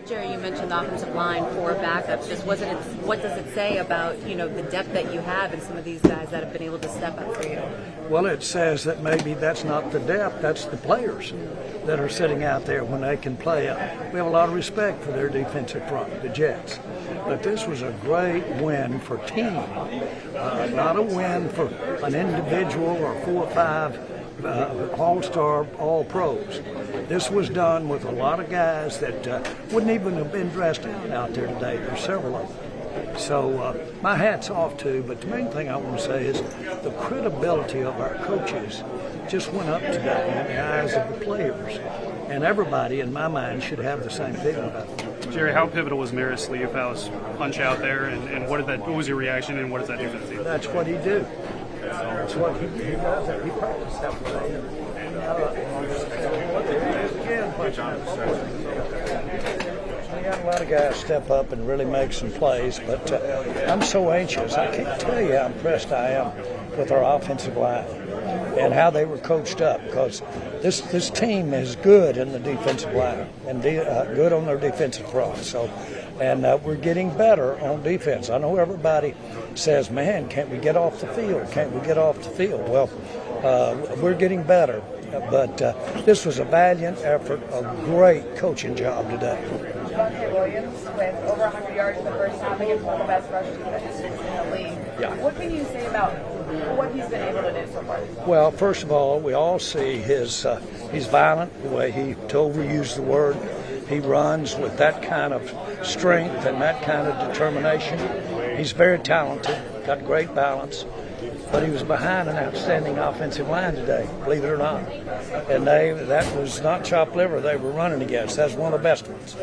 Jerry, you mentioned the offensive line for backups. Just what does it say about the depth that you have and some of these guys that have been able to step up for you? Well, it says that maybe that's not the depth, that's the players that are sitting out there when they can play. We have a lot of respect for their defensive front, the Jets. But this was a great win for team, not a win for an individual or 4 or 5 all-star, all-pros. This was done with a lot of guys that wouldn't even have been dressed out there today. There's several of them. So my hat's off to, but the main thing I want to say is the credibility of our coaches just went up today in the eyes of the players. And everybody, in my mind, should have the same feeling about it. Jerry, how pivotal was Maris Leofau's punch out there, and what was your reaction, and what does that do for the team? That's what he do. That's what he does. He practiced that way. We got a lot of guys step up and really make some plays, but I'm so anxious. I can't tell you how impressed I am with our offensive line and how they were coached up, because this team is good in the defensive line and good on their defensive front. So, and we're getting better on defense. I know everybody says, man, can't we get off the field? Can't we get off the field? Well, we're getting better. But this was a valiant effort, a great coaching job today. Devontae Williams with over 100 yards in the first half against one of the best rush defenses in the league. Yeah. What can you say about what he's been able to do so far? Well, first of all, we all see he's violent, the way he overused the word. He runs with that kind of strength and that kind of determination. He's very talented, got great balance. But he was behind an outstanding offensive line today, believe it or not. And that was not chopped liver they were running against. That's one of the best ones.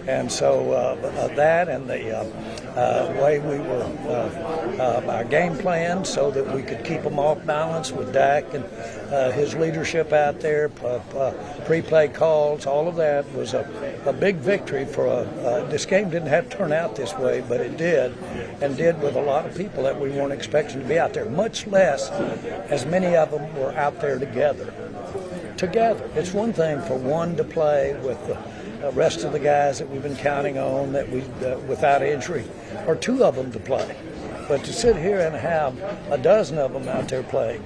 And so that and the way we were, our game plan so that we could keep them off balance with Dak and his leadership out there, pre-play calls, all of that was a big victory for this game didn't have to turn out this way, but it did, and did with a lot of people that we weren't expecting to be out there, much less as many of them were out there together. It's one thing for one to play with the rest of the guys that we've been counting on that we without injury, or 2 of them to play. But to sit here and have a dozen of them out there playing,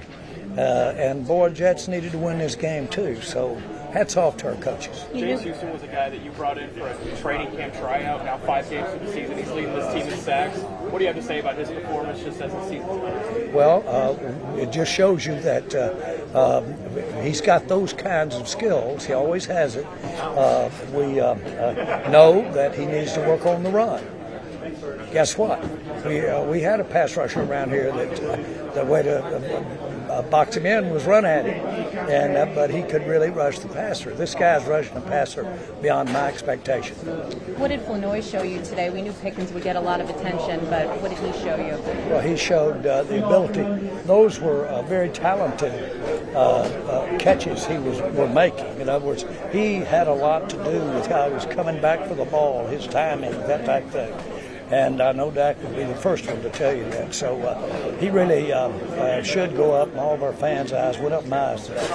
and boy, Jets needed to win this game too. So hats off to our coaches. James Houston was a guy that you brought in for a training camp tryout. Now 5 games of the season, he's leading this team in sacks. What do you have to say about his performance just as the season started? Well, it just shows you that he's got those kinds of skills. He always has it. We know that he needs to work on the run. Guess what? We had a pass rusher around here that the way to box him in was run at him, and but he could really rush the passer. This guy's rushing the passer beyond my expectation. What did Flanoy show you today? We knew Pickens would get a lot of attention, but what did he show you? Well, he showed the ability. Those were very talented catches he were making. In other words, he had a lot to do with how he was coming back for the ball, his timing, that type of thing. And I know Dak would be the first one to tell you that. So he really should go up, and all of our fans' eyes went up my eyes today.